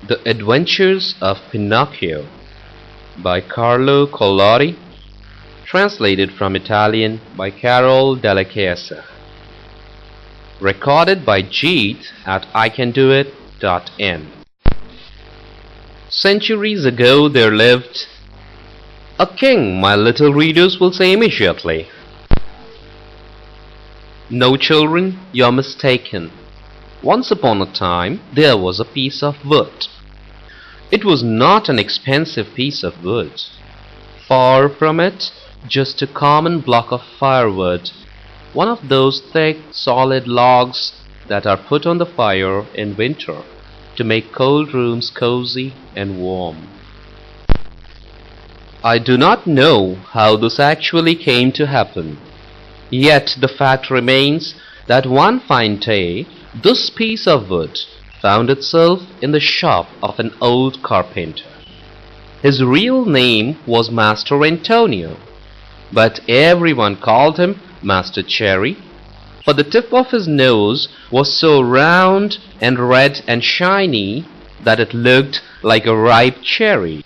The Adventures of Pinocchio by Carlo Collodi, translated from Italian by Carol Della Chiesa. Recorded by Jeet at Icandoit.in. Centuries ago there lived a king, my little readers will say immediately. No, children, you're mistaken. Once upon a time there was a piece of wood. It was not an expensive piece of wood. Far from it, just a common block of firewood, one of those thick, solid logs that are put on the fire in winter to make cold rooms cozy and warm. I do not know how this actually came to happen, yet the fact remains that one fine day this piece of wood found itself in the shop of an old carpenter. His real name was Master Antonio, but everyone called him Master Cherry, for the tip of his nose was so round and red and shiny that it looked like a ripe cherry.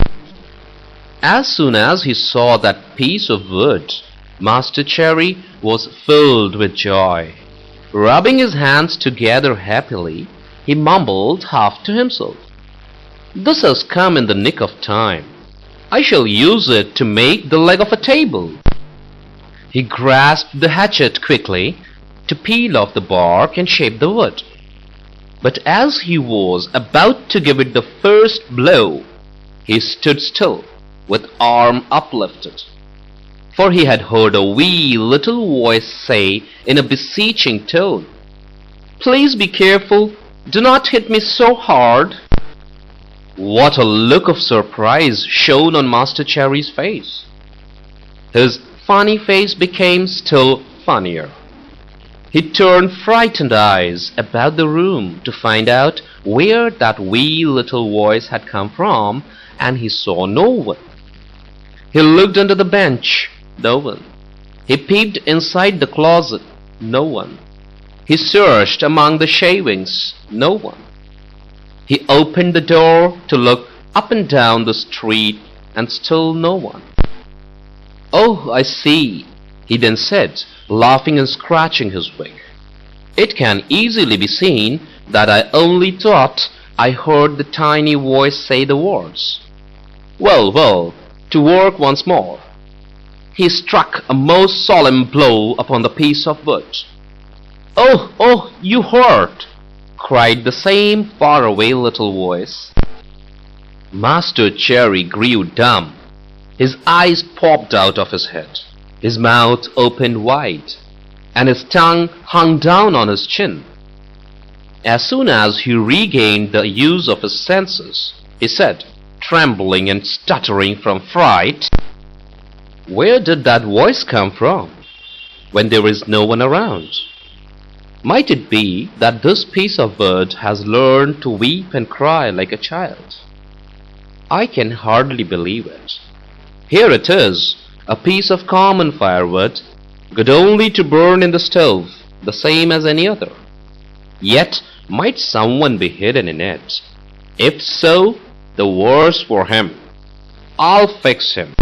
As soon as he saw that piece of wood, Master Cherry was filled with joy. Rubbing his hands together happily, he mumbled half to himself, "This has come in the nick of time. I shall use it to make the leg of a table." He grasped the hatchet quickly to peel off the bark and shape the wood. But as he was about to give it the first blow, he stood still with arm uplifted. For he had heard a wee little voice say in a beseeching tone, "Please be careful, do not hit me so hard." What a look of surprise shone on Master Cherry's face. His funny face became still funnier. He turned frightened eyes about the room to find out where that wee little voice had come from, and he saw no one. He looked under the bench. No one. He peeped inside the closet. No one. He searched among the shavings. No one. He opened the door to look up and down the street, and still no one. "Oh, I see," he then said, laughing and scratching his wig. "It can easily be seen that I only thought I heard the tiny voice say the words. Well, well, to work once more." He struck a most solemn blow upon the piece of wood. "Oh, oh, you hurt!" cried the same faraway little voice. Master Cherry grew dumb. His eyes popped out of his head. His mouth opened wide, and his tongue hung down on his chin. As soon as he regained the use of his senses, he said, trembling and stuttering from fright, "Where did that voice come from, when there is no one around? Might it be that this piece of wood has learned to weep and cry like a child? I can hardly believe it. Here it is, a piece of common firewood, good only to burn in the stove, the same as any other. Yet might someone be hidden in it? If so, the worse for him. I'll fix him."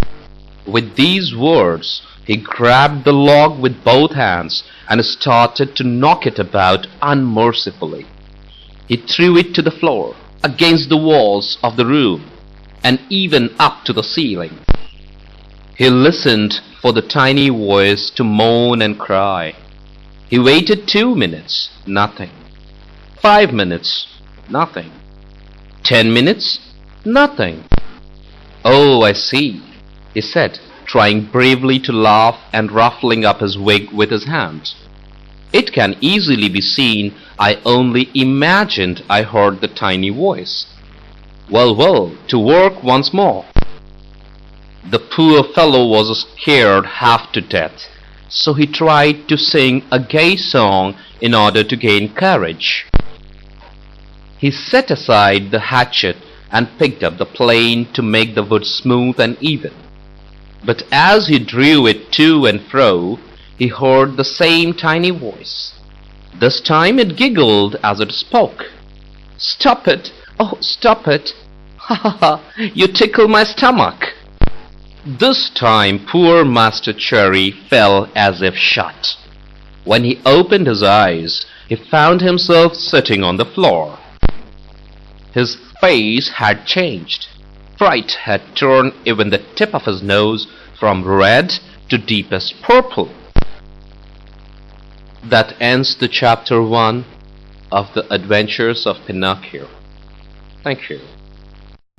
With these words, he grabbed the log with both hands and started to knock it about unmercifully. He threw it to the floor, against the walls of the room, and even up to the ceiling. He listened for the tiny voice to moan and cry. He waited 2 minutes, nothing. 5 minutes, nothing. 10 minutes, nothing. "Oh, I see," he said, trying bravely to laugh and ruffling up his wig with his hand. "It can easily be seen I only imagined I heard the tiny voice. Well, well, to work once more." The poor fellow was scared half to death, so he tried to sing a gay song in order to gain courage. He set aside the hatchet and picked up the plane to make the wood smooth and even. But as he drew it to and fro, he heard the same tiny voice. This time it giggled as it spoke. "Stop it! Oh, stop it! Ha ha ha! You tickle my stomach! This time poor Master Cherry fell as if shot. When he opened his eyes, he found himself sitting on the floor. His face had changed. Fright had turned even the tip of his nose from red to deepest purple. That ends the chapter 1 of the Adventures of Pinocchio. Thank you.